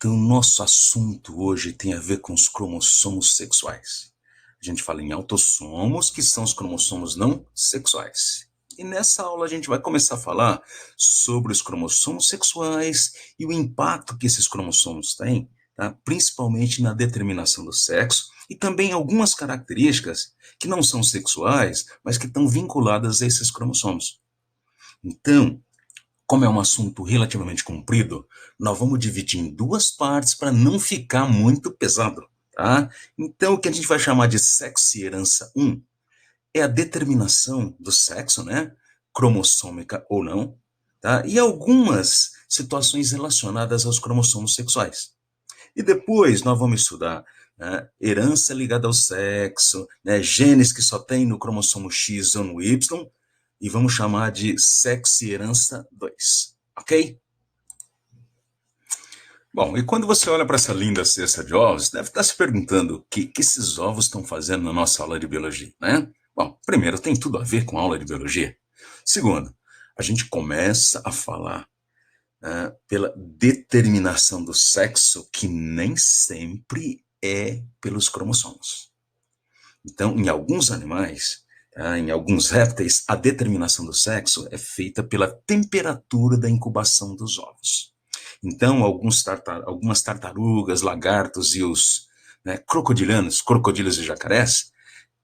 Então, nosso assunto hoje tem a ver com os cromossomos sexuais. A gente fala em autossomos, que são os cromossomos não sexuais. E nessa aula a gente vai começar a falar sobre os cromossomos sexuais e o impacto que esses cromossomos têm, tá? Principalmente na determinação do sexo e também algumas características que não são sexuais, mas que estão vinculadas a esses cromossomos. Então, como é um assunto relativamente comprido, nós vamos dividir em duas partes para não ficar muito pesado, tá? Então, o que a gente vai chamar de sexo e herança 1 é a determinação do sexo, né? Cromossômica ou não, tá? E algumas situações relacionadas aos cromossomos sexuais. E depois nós vamos estudar, né, herança ligada ao sexo, né, genes que só tem no cromossomo X ou no Y, e vamos chamar de sexo e herança 2, ok? Bom, e quando você olha para essa linda cesta de ovos, deve estar se perguntando o que esses ovos estão fazendo na nossa aula de biologia, né? Bom, primeiro, tem tudo a ver com a aula de biologia. Segundo, a gente começa a falar pela determinação do sexo, que nem sempre é pelos cromossomos. Então, em alguns animais, em alguns répteis, a determinação do sexo é feita pela temperatura da incubação dos ovos. Então, algumas tartarugas, lagartos e os, né, crocodilos e jacarés,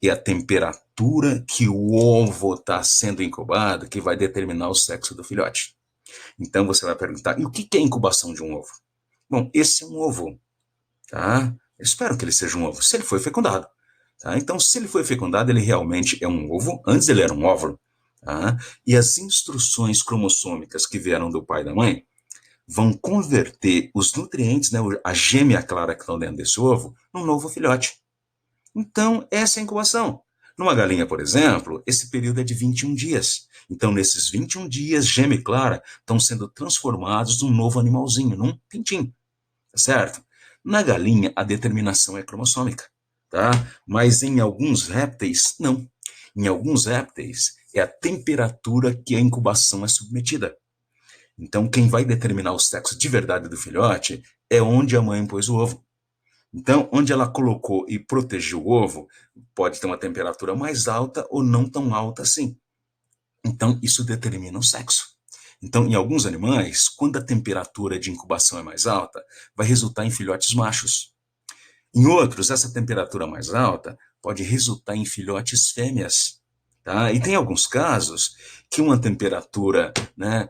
é a temperatura que o ovo está sendo incubado que vai determinar o sexo do filhote. Então, você vai perguntar, e o que é a incubação de um ovo? Bom, esse é um ovo, tá? Eu espero que ele seja um ovo, se ele foi fecundado. Tá? Então, se ele foi fecundado, ele realmente é um ovo. Antes ele era um óvulo. Tá? E as instruções cromossômicas que vieram do pai e da mãe vão converter os nutrientes, né, a gêmea clara que estão dentro desse ovo, num novo filhote. Então, essa é a incubação. Numa galinha, por exemplo, esse período é de 21 dias. Então, nesses 21 dias, gêmea e clara estão sendo transformados num novo animalzinho, num pintinho. Tá certo? Na galinha, a determinação é cromossômica, tá? Mas em alguns répteis, não. Em alguns répteis, é a temperatura que a incubação é submetida. Então, quem vai determinar o sexo de verdade do filhote é onde a mãe pôs o ovo. Então, onde ela colocou e protegeu o ovo, pode ter uma temperatura mais alta ou não tão alta assim. Então, isso determina o sexo. Então, em alguns animais, quando a temperatura de incubação é mais alta, vai resultar em filhotes machos. Em outros, essa temperatura mais alta pode resultar em filhotes fêmeas. Tá? E tem alguns casos que uma temperatura, né,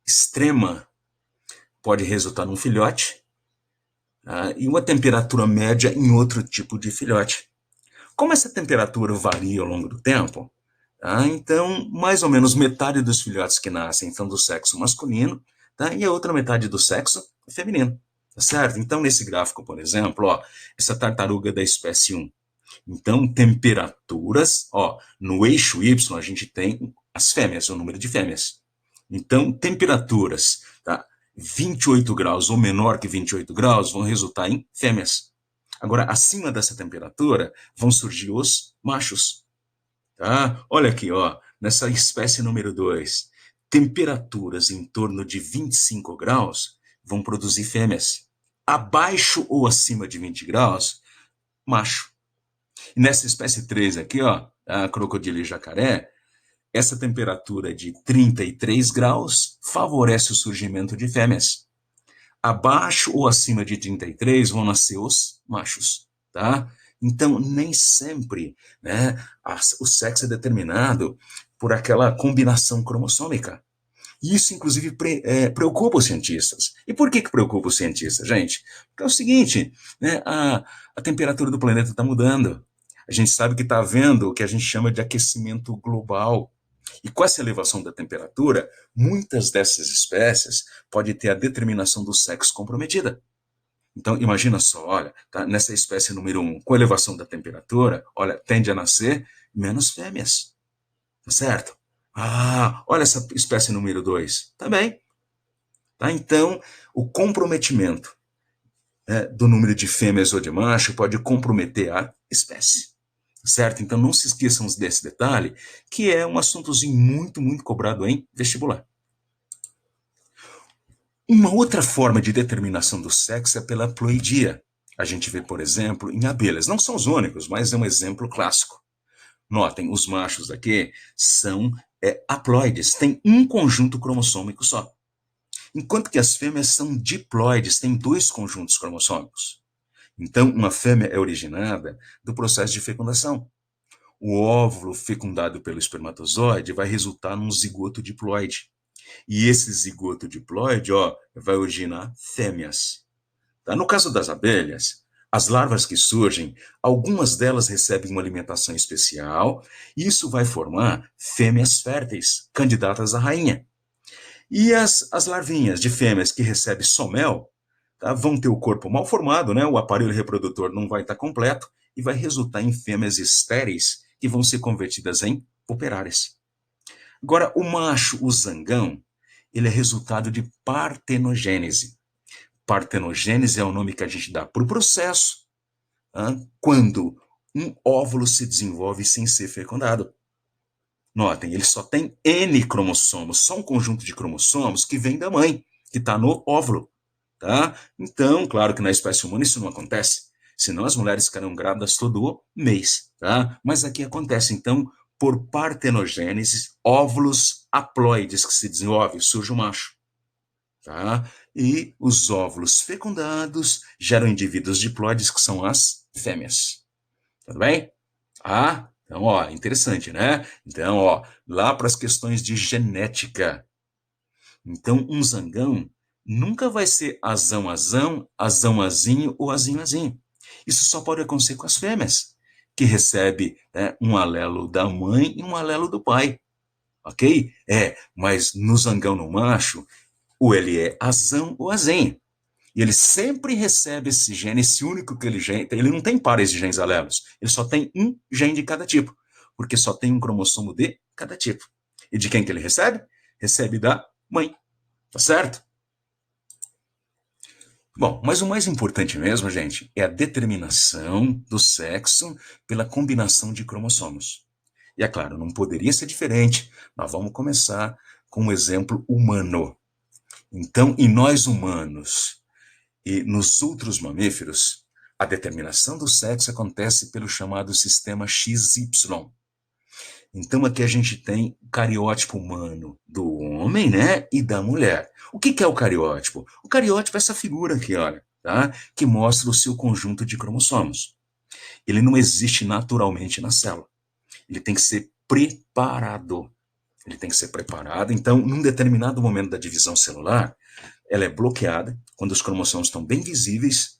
extrema pode resultar num filhote, tá? E uma temperatura média em outro tipo de filhote. Como essa temperatura varia ao longo do tempo, tá? Então, mais ou menos metade dos filhotes que nascem são do sexo masculino, tá? E a outra metade do sexo feminino. Tá certo? Então, nesse gráfico, por exemplo, ó, essa tartaruga da espécie 1. Então, temperaturas, ó, no eixo Y a gente tem as fêmeas, o número de fêmeas. Então, temperaturas, tá? 28 graus ou menor que 28 graus vão resultar em fêmeas. Agora, acima dessa temperatura vão surgir os machos. Tá? Olha aqui, ó, nessa espécie número 2, temperaturas em torno de 25 graus vão produzir fêmeas. Abaixo ou acima de 20 graus, macho. E nessa espécie 3 aqui, ó, a crocodilo e jacaré, essa temperatura de 33 graus favorece o surgimento de fêmeas. Abaixo ou acima de 33 vão nascer os machos, tá? Então, nem sempre, né, o sexo é determinado por aquela combinação cromossômica. Isso, inclusive, preocupa os cientistas. E por que preocupa os cientistas, gente? Porque é o seguinte, né, a temperatura do planeta está mudando. A gente sabe que está havendo o que a gente chama de aquecimento global. E com essa elevação da temperatura, muitas dessas espécies podem ter a determinação do sexo comprometida. Então, imagina só, olha, tá, nessa espécie número 1, com a elevação da temperatura, olha, tende a nascer menos fêmeas, tá certo? Ah, olha essa espécie número 2, também. Tá? Então, o comprometimento, né, do número de fêmeas ou de macho pode comprometer a espécie. Certo? Então não se esqueçam desse detalhe, que é um assuntozinho muito, muito cobrado em vestibular. Uma outra forma de determinação do sexo é pela ploidia. A gente vê, por exemplo, em abelhas. Não são os únicos, mas é um exemplo clássico. Notem, os machos aqui são haploides, têm um conjunto cromossômico só. Enquanto que as fêmeas são diploides, têm dois conjuntos cromossômicos. Então, uma fêmea é originada do processo de fecundação. O óvulo fecundado pelo espermatozoide vai resultar num zigoto diploide. E esse zigoto diploide, vai originar fêmeas. Tá? No caso das abelhas, as larvas que surgem, algumas delas recebem uma alimentação especial, e isso vai formar fêmeas férteis, candidatas à rainha. E as larvinhas de fêmeas que recebem só mel, tá, vão ter o corpo mal formado, né? O aparelho reprodutor não vai estar completo, e vai resultar em fêmeas estéreis que vão ser convertidas em operárias. Agora, o macho, o zangão, ele é resultado de partenogênese. Partenogênese é o nome que a gente dá para o processo, quando um óvulo se desenvolve sem ser fecundado. Notem, ele só tem N cromossomos, só um conjunto de cromossomos que vem da mãe, que está no óvulo. Tá? Então, claro que na espécie humana isso não acontece, senão as mulheres ficarão grávidas todo mês. Tá? Mas aqui acontece, então, por partenogênese, óvulos haploides que se desenvolvem, surge o macho. Tá? E os óvulos fecundados geram indivíduos diploides, que são as fêmeas. Tudo bem? Então, interessante, né? Então, lá para as questões de genética. Então, um zangão nunca vai ser azão-azão, azão-azinho ou azinho-azinho. Isso só pode acontecer com as fêmeas, que recebe, né, um alelo da mãe e um alelo do pai. Ok? Mas no zangão no macho, ou ele é azão ou azinho. E ele sempre recebe esse gene, esse único que ele não tem pares de genes alelos, ele só tem um gene de cada tipo, porque só tem um cromossomo de cada tipo. E de quem que ele recebe? Recebe da mãe, tá certo? Bom, mas o mais importante mesmo, gente, é a determinação do sexo pela combinação de cromossomos. E é claro, não poderia ser diferente. Nós vamos começar com um exemplo humano. Então, em nós humanos, e nos outros mamíferos, a determinação do sexo acontece pelo chamado sistema XY. Então aqui a gente tem o cariótipo humano do homem, né, e da mulher. O que é o cariótipo? O cariótipo é essa figura aqui, olha, tá? Que mostra o seu conjunto de cromossomos. Ele não existe naturalmente na célula. Ele tem que ser preparado. Ele tem que ser preparado. Então, num determinado momento da divisão celular, ela é bloqueada, quando os cromossomos estão bem visíveis.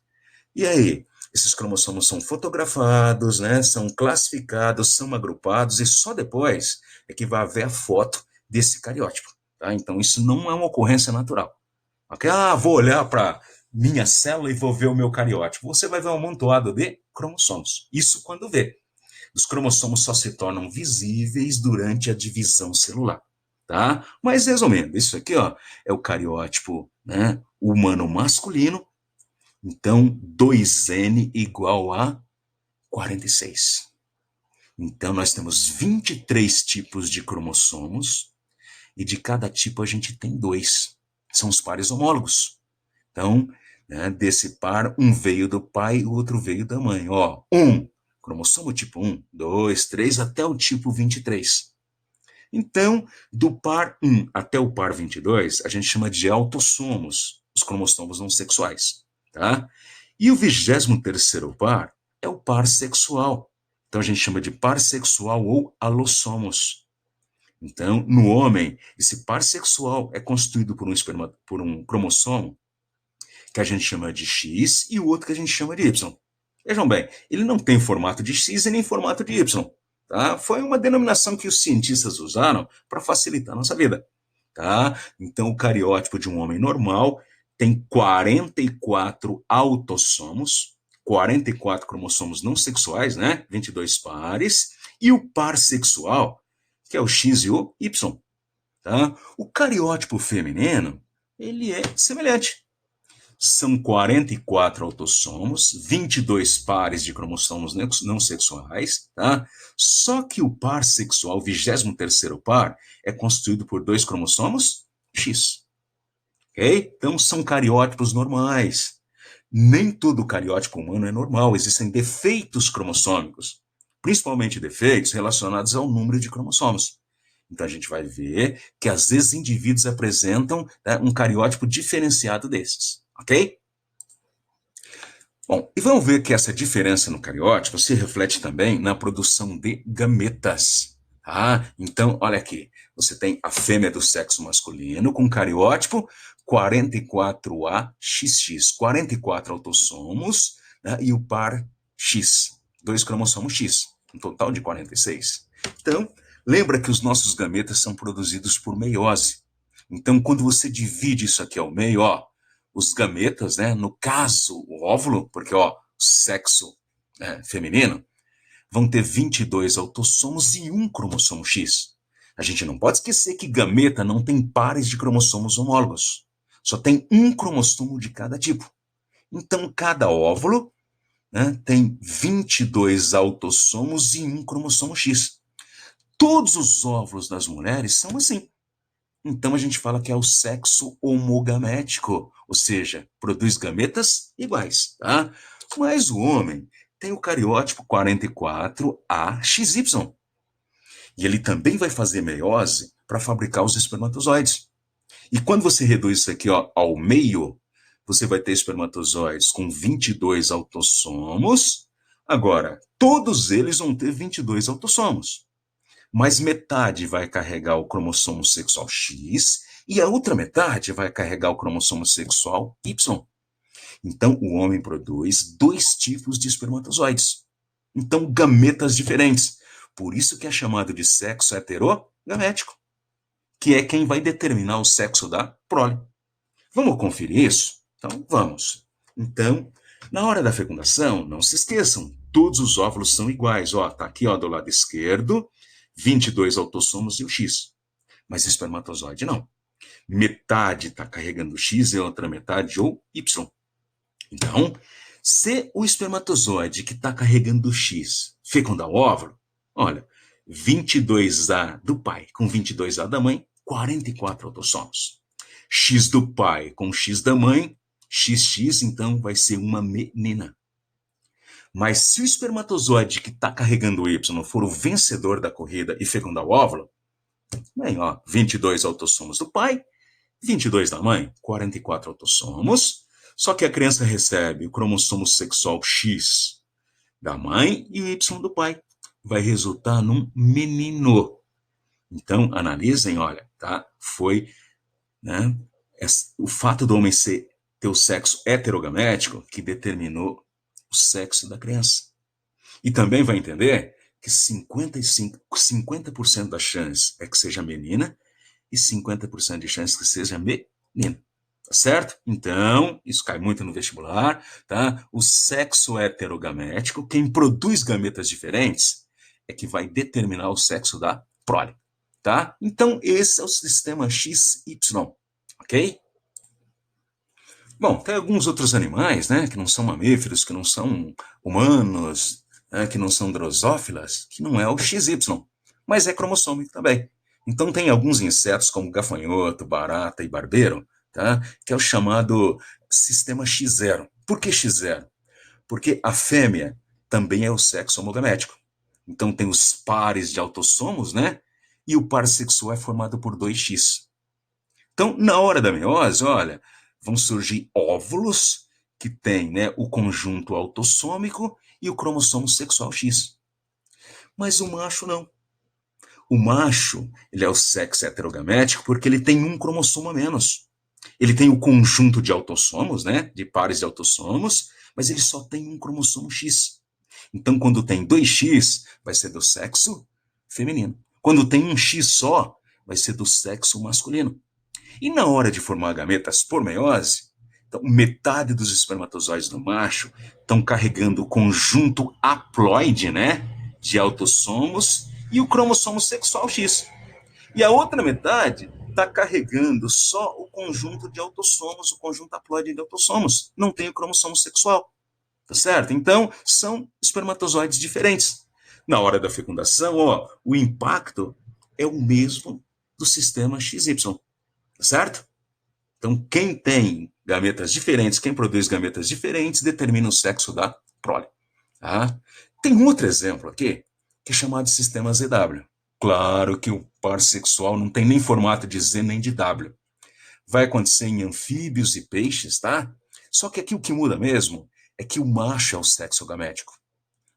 E aí, esses cromossomos são fotografados, né, são classificados, são agrupados, e só depois é que vai haver a foto desse cariótipo. Tá? Então, isso não é uma ocorrência natural. Okay? Vou olhar para minha célula e vou ver o meu cariótipo. Você vai ver um amontoado de cromossomos. Isso quando vê. Os cromossomos só se tornam visíveis durante a divisão celular. Tá? Mas, resumindo, isso aqui é o cariótipo, né, humano masculino. Então, 2N igual a 46. Então, nós temos 23 tipos de cromossomos, e de cada tipo a gente tem dois. São os pares homólogos. Então, né, desse par, um veio do pai e o outro veio da mãe. Cromossomo tipo 1, 2, 3, até o tipo 23. Então, do par 1 até o par 22, a gente chama de autossomos, os cromossomos não sexuais. Tá? E o 23º par é o par sexual. Então, a gente chama de par sexual ou alossomos. Então, no homem, esse par sexual é constituído por um cromossomo que a gente chama de X e o outro que a gente chama de Y. Vejam bem, ele não tem formato de X e nem formato de Y. Tá? Foi uma denominação que os cientistas usaram para facilitar a nossa vida. Tá? Então, o cariótipo de um homem normal tem 44 autossomos, 44 cromossomos não sexuais, né? 22 pares, e o par sexual, que é o X e o Y. Tá? O cariótipo feminino, ele é semelhante. São 44 autossomos, 22 pares de cromossomos não sexuais, tá? Só que o par sexual, o 23º par, é constituído por dois cromossomos X. ok? Então, são cariótipos normais. Nem todo cariótipo humano é normal, existem defeitos cromossômicos, principalmente defeitos relacionados ao número de cromossomos. Então, a gente vai ver que, às vezes, indivíduos apresentam, né, um cariótipo diferenciado desses, ok? Bom, e vamos ver que essa diferença no cariótipo se reflete também na produção de gametas. Então, olha aqui, você tem a fêmea do sexo masculino com cariótipo 44AXX, 44 autossomos, né, e o par X, 2 cromossomos X, um total de 46. Então, lembra que os nossos gametas são produzidos por meiose. Então, quando você divide isso aqui ao meio, ó, os gametas, né, no caso, o óvulo, porque, ó, sexo feminino, vão ter 22 autossomos e um cromossomo X. A gente não pode esquecer que gameta não tem pares de cromossomos homólogos. Só tem um cromossomo de cada tipo. Então, cada óvulo, né, tem 22 autossomos e um cromossomo X. Todos os óvulos das mulheres são assim. Então, a gente fala que é o sexo homogamético, ou seja, produz gametas iguais, tá? Mas o homem tem o cariótipo 44AXY. E ele também vai fazer meiose para fabricar os espermatozoides. E quando você reduz isso aqui, ó, ao meio, você vai ter espermatozoides com 22 autossomos. Agora, todos eles vão ter 22 autossomos. Mas metade vai carregar o cromossomo sexual X e a outra metade vai carregar o cromossomo sexual Y. Então, o homem produz dois tipos de espermatozoides. Então, gametas diferentes. Por isso que é chamado de sexo heterogamético, que é quem vai determinar o sexo da prole. Vamos conferir isso? Então, vamos. Então, na hora da fecundação, não se esqueçam, todos os óvulos são iguais. Ó, tá aqui, ó, do lado esquerdo, 22 autossomos e o X. Mas espermatozoide não. Metade está carregando o X e a outra metade o Y. Então, se o espermatozoide que está carregando o X fecundar o óvulo, olha, 22A do pai com 22A da mãe, 44 autossomos. X do pai com X da mãe, XX, então vai ser uma menina. Mas se o espermatozoide que está carregando o Y for o vencedor da corrida e fecundar o óvulo, bem, ó, 22 autossomos do pai, 22 da mãe, 44 autossomos, só que a criança recebe o cromossomo sexual X da mãe e o Y do pai. Vai resultar num menino. Então, analisem, olha, tá? Foi, né, o fato do homem ter o sexo heterogamético que determinou o sexo da criança. E também vai entender que 50% da chance é que seja menina e 50% de chance que seja menino. Tá certo? Então, isso cai muito no vestibular, tá? O sexo heterogamético, quem produz gametas diferentes, é que vai determinar o sexo da prole, tá? Então, esse é o sistema XY, ok? Bom, tem alguns outros animais, né, que não são mamíferos, que não são humanos, né, que não são drosófilas, que não é o XY, mas é cromossômico também. Então tem alguns insetos, como gafanhoto, barata e barbeiro, tá, que é o chamado sistema X0. Por que X0? Porque a fêmea também é o sexo homogamético. Então tem os pares de autossomos, né, e o par sexual é formado por 2X. Então, na hora da meiose, olha, vão surgir óvulos que têm, né, o conjunto autossômico e o cromossomo sexual X. Mas o macho não. O macho, ele é o sexo heterogamético porque ele tem um cromossomo a menos. Ele tem o conjunto de autossomos, né, de pares de autossomos, mas ele só tem um cromossomo X. Então, quando tem 2X, vai ser do sexo feminino. Quando tem um X só, vai ser do sexo masculino. E na hora de formar gametas por meiose, então, metade dos espermatozoides do macho estão carregando o conjunto haploide, né, de autossomos e o cromossomo sexual X. E a outra metade está carregando só o conjunto de autossomos, o conjunto haploide de autossomos. Não tem o cromossomo sexual, tá certo? Então, são espermatozoides diferentes. Na hora da fecundação, ó, o impacto é o mesmo do sistema XY, tá certo? Então, quem tem gametas diferentes, quem produz gametas diferentes, determina o sexo da prole. Tá? Tem um outro exemplo aqui, que é chamado de sistema ZW. Claro que o par sexual não tem nem formato de Z nem de W. Vai acontecer em anfíbios e peixes, tá? Só que aqui o que muda mesmo é que o macho é o sexo gamético,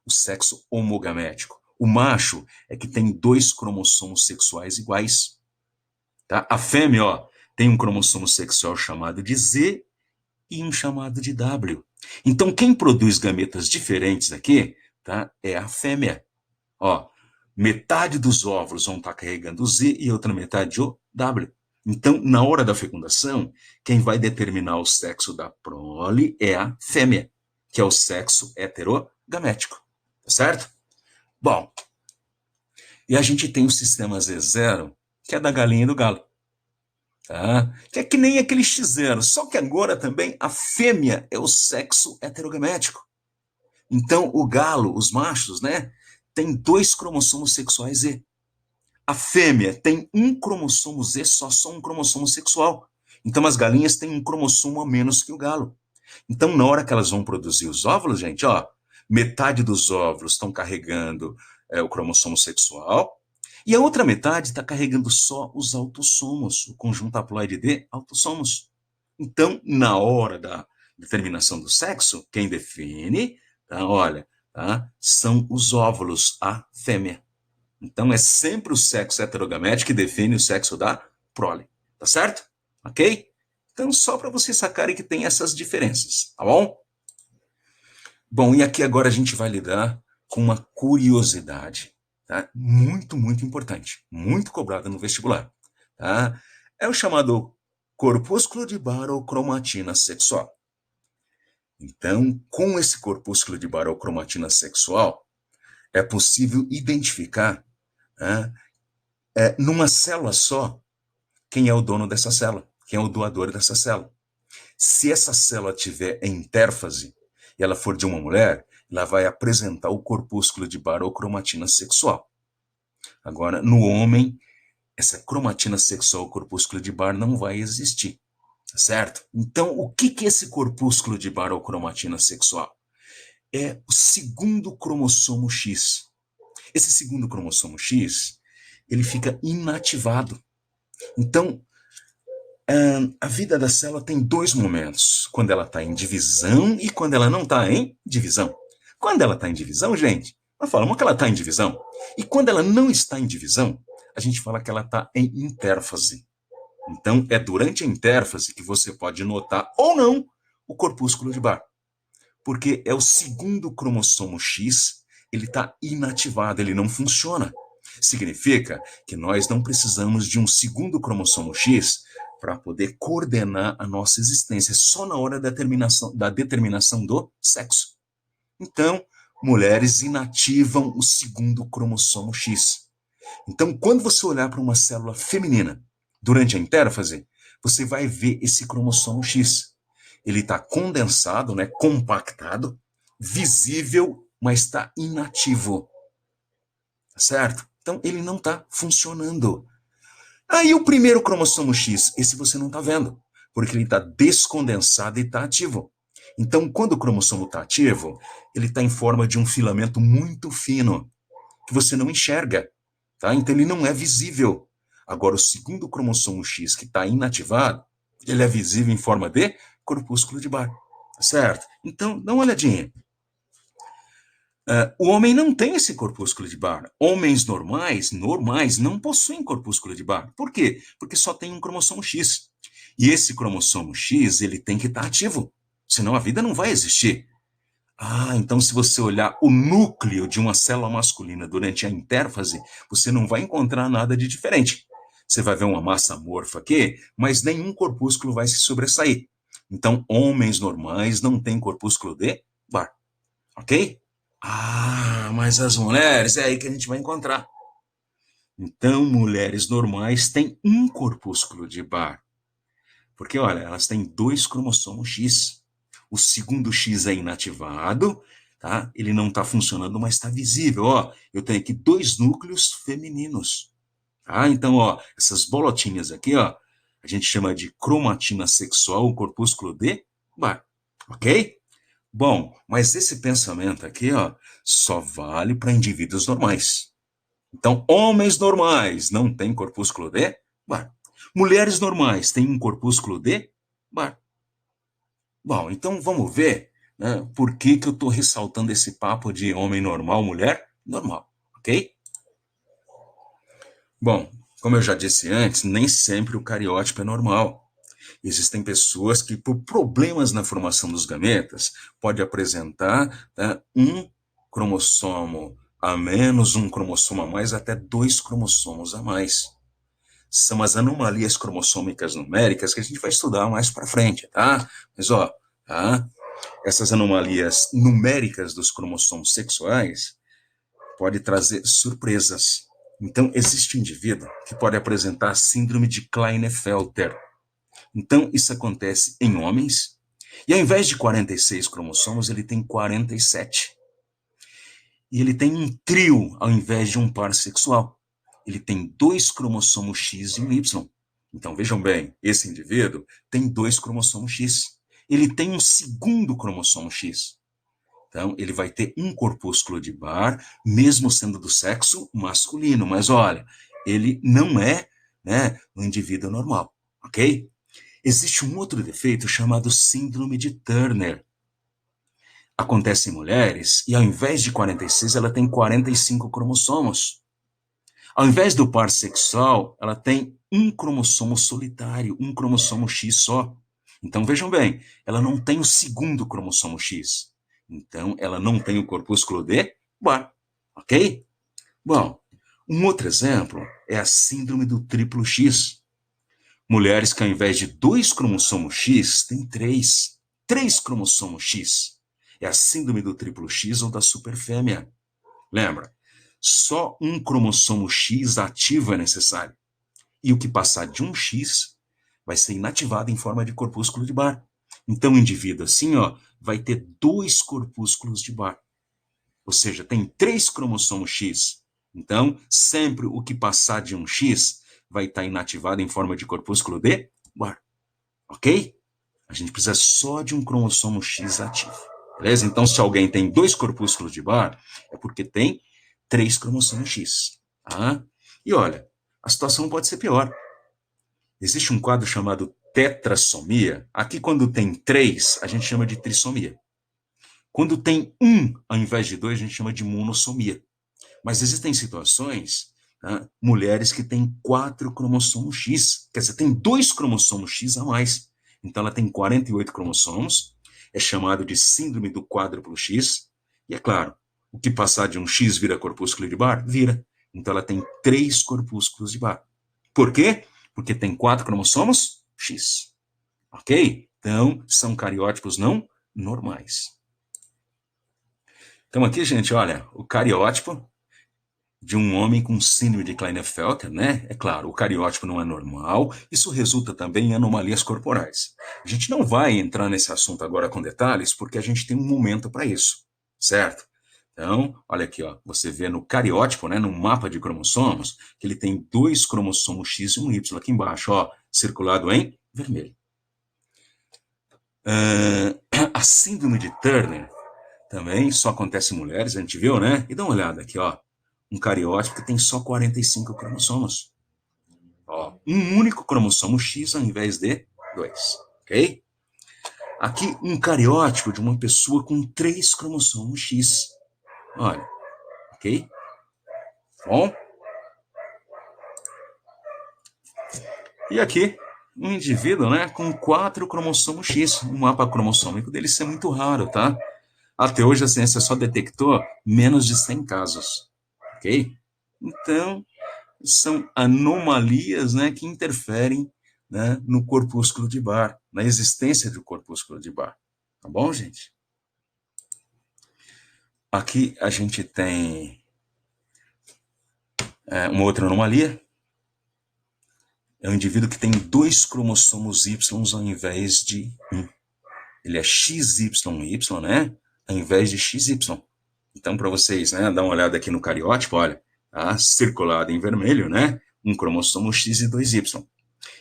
o sexo homogamético. O macho é que tem 2 cromossomos sexuais iguais. Tá? A fêmea, ó, tem um cromossomo sexual chamado de Z e um chamado de W. Então, quem produz gametas diferentes aqui, tá, é a fêmea. Ó, metade dos óvulos vão estar carregando o Z e outra metade o W. Então, na hora da fecundação, quem vai determinar o sexo da prole é a fêmea, que é o sexo heterogamético. Tá certo? Bom, e a gente tem o sistema Z0, que é da galinha e do galo. Tá? Que é que nem aquele X0, só que agora também a fêmea é o sexo heterogamético. Então, o galo, os machos, né, tem 2 cromossomos sexuais Z. A fêmea tem um cromossomo Z, só um cromossomo sexual. Então, as galinhas têm um cromossomo a menos que o galo. Então, na hora que elas vão produzir os óvulos, gente, ó, metade dos óvulos estão carregando o cromossomo sexual, e a outra metade está carregando só os autossomos, o conjunto haploide de autossomos. Então, na hora da determinação do sexo, quem define, tá, olha, tá, são os óvulos, a fêmea. Então, é sempre o sexo heterogamético que define o sexo da prole. Tá certo? Ok? Então, só para vocês sacarem que tem essas diferenças, tá bom? Bom, e aqui agora a gente vai lidar com uma curiosidade, tá? Muito, muito importante, muito cobrada no vestibular, tá? É o chamado corpúsculo de barocromatina sexual. Então, com esse corpúsculo de barocromatina sexual, é possível identificar, né, numa célula só, quem é o dono dessa célula, quem é o doador dessa célula. Se essa célula tiver intérfase e ela for de uma mulher, ela vai apresentar o corpúsculo de barocromatina sexual. Agora, no homem, essa cromatina sexual, o corpúsculo de Bar, não vai existir, certo? Então, o que é esse corpúsculo de barocromatina sexual? É o segundo cromossomo X. Esse segundo cromossomo X, ele fica inativado. Então, a vida da célula tem 2 momentos, quando ela está em divisão e quando ela não está em divisão. Quando ela está em divisão, gente, nós falamos que ela está em divisão. E quando ela não está em divisão, a gente fala que ela está em intérfase. Então, é durante a intérfase que você pode notar ou não o corpúsculo de Barr. Porque é o segundo cromossomo X, ele está inativado, ele não funciona. Significa que nós não precisamos de um segundo cromossomo X para poder coordenar a nossa existência, só na hora da determinação do sexo. Então, mulheres inativam o segundo cromossomo X. Então, quando você olhar para uma célula feminina durante a intérfase, você vai ver esse cromossomo X. Ele está condensado, né, compactado, visível, mas está inativo. Certo? Então, ele não está funcionando. Aí o primeiro cromossomo X, esse você não está vendo, porque ele está descondensado e está ativo. Então, quando o cromossomo está ativo, ele está em forma de um filamento muito fino, que você não enxerga. Tá? Então, ele não é visível. Agora, o segundo cromossomo X, que está inativado, ele é visível em forma de corpúsculo de Barr. Certo? Então, dá uma olhadinha. O homem não tem esse corpúsculo de Barr. Homens normais não possuem corpúsculo de Barr. Por quê? Porque só tem um cromossomo X. E esse cromossomo X, ele tem que estar ativo. Senão a vida não vai existir. Então se você olhar o núcleo de uma célula masculina durante a intérfase, você não vai encontrar nada de diferente. Você vai ver uma massa amorfa aqui, mas nenhum corpúsculo vai se sobressair. Então, homens normais não têm corpúsculo de Barr. Ok? Mas as mulheres, é aí que a gente vai encontrar. Então, mulheres normais têm um corpúsculo de Barr. Porque, olha, elas têm 2 cromossomos X. O segundo X é inativado, tá? Ele não está funcionando, mas está visível. Ó, eu tenho aqui 2 núcleos femininos. Tá? Então, ó, essas bolotinhas aqui, ó, a gente chama de cromatina sexual, o corpúsculo de Barr, ok? Bom, mas esse pensamento aqui, ó, só vale para indivíduos normais. Então, homens normais não têm corpúsculo de Barr. Mulheres normais têm um corpúsculo de Barr. Bom, então vamos ver, né, por que eu estou ressaltando esse papo de homem normal, mulher normal, ok? Bom, como eu já disse antes, nem sempre o cariótipo é normal. Existem pessoas que, por problemas na formação dos gametas, pode apresentar, né, um cromossomo a menos, um cromossomo a mais, até dois cromossomos a mais. São as anomalias cromossômicas numéricas que a gente vai estudar mais para frente, tá? Mas, ó, tá? Essas anomalias numéricas dos cromossomos sexuais pode trazer surpresas. Então, existe um indivíduo que pode apresentar síndrome de Klinefelter. Então, isso acontece em homens, e ao invés de 46 cromossomos, ele tem 47. E ele tem um trio ao invés de um par sexual. Ele tem dois cromossomos X e um Y. Então, vejam bem, esse indivíduo tem dois cromossomos X. Ele tem um segundo cromossomo X. Então, ele vai ter um corpúsculo de Barr, mesmo sendo do sexo masculino. Mas, olha, ele não é, né, um indivíduo normal, ok? Existe um outro defeito chamado síndrome de Turner. Acontece em mulheres e ao invés de 46, ela tem 45 cromossomos. Ao invés do par sexual, ela tem um cromossomo solitário, um cromossomo X só. Então, vejam bem, ela não tem o segundo cromossomo X. Então, ela não tem o corpúsculo de Barr, ok? Bom, um outro exemplo é a síndrome do triplo X. Mulheres que ao invés de dois cromossomos X, têm três cromossomos X. É a síndrome do triplo X ou da superfêmea. Lembra? Só um cromossomo X ativo é necessário. E o que passar de um X vai ser inativado em forma de corpúsculo de Barr. Então, o indivíduo assim, ó, vai ter dois corpúsculos de Barr. Ou seja, tem três cromossomos X. Então, sempre o que passar de um X vai estar inativado em forma de corpúsculo de Barr. Ok? A gente precisa só de um cromossomo X ativo. Beleza? Então, se alguém tem dois corpúsculos de Barr, é porque tem três cromossomos X. Tá? E olha, a situação pode ser pior. Existe um quadro chamado tetrassomia. Aqui, quando tem três, a gente chama de trissomia. Quando tem um ao invés de dois, a gente chama de monossomia. Mas existem situações, tá, mulheres que têm quatro cromossomos X. Quer dizer, tem dois cromossomos X a mais. Então, ela tem 48 cromossomos. É chamado de síndrome do quádruplo X. E é claro, o que passar de um X vira corpúsculo de Barr? Vira. Então, ela tem três corpúsculos de Barr. Por quê? Porque tem quatro cromossomos X. Ok? Então, são cariótipos não normais. Então, aqui, gente, olha, o cariótipo de um homem com síndrome de Klinefelter, né? É claro, o cariótipo não é normal, isso resulta também em anomalias corporais. A gente não vai entrar nesse assunto agora com detalhes, porque a gente tem um momento para isso, certo? Então, olha aqui, ó, você vê no cariótipo, né, no mapa de cromossomos, que ele tem dois cromossomos X e um Y aqui embaixo, ó, circulado em vermelho. A síndrome de Turner também só acontece em mulheres, a gente viu, né? E dá uma olhada aqui, ó. Um cariótipo que tem só 45 cromossomos. Ó, um único cromossomo X ao invés de dois, ok? Aqui, um cariótipo de uma pessoa com três cromossomos X. Olha, ok? Bom. E aqui, um indivíduo, né, com quatro cromossomos X. O mapa cromossômico dele é muito raro, tá? Até hoje a ciência só detectou menos de 100 casos, ok? Então, são anomalias, né, que interferem, né, no corpúsculo de Barr, na existência do corpúsculo de Barr. Tá bom, gente? Aqui a gente tem uma outra anomalia. É um indivíduo que tem dois cromossomos Y ao invés de um. Ele é XYY, né, ao invés de XY. Então, para vocês, né, dar uma olhada aqui no cariótipo, olha, tá circulado em vermelho, né, um cromossomo X e dois Y.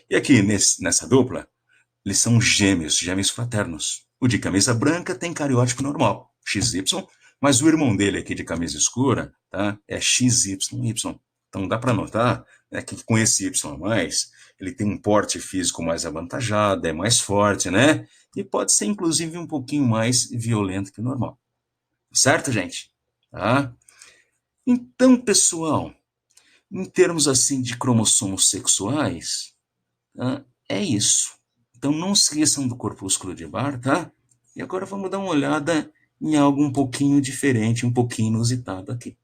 E aqui nessa dupla, eles são gêmeos, gêmeos fraternos. O de camisa branca tem cariótipo normal, XY, mas o irmão dele aqui de camisa escura, tá, é XYY. Então dá para notar, né, que com esse Y a mais, ele tem um porte físico mais avantajado, é mais forte, né? E pode ser inclusive um pouquinho mais violento que o normal. Certo, gente? Tá? Então, pessoal, em termos assim de cromossomos sexuais, é isso. Então não esqueçam do corpúsculo de Barr, tá? E agora vamos dar uma olhada em algo um pouquinho diferente, um pouquinho inusitado aqui.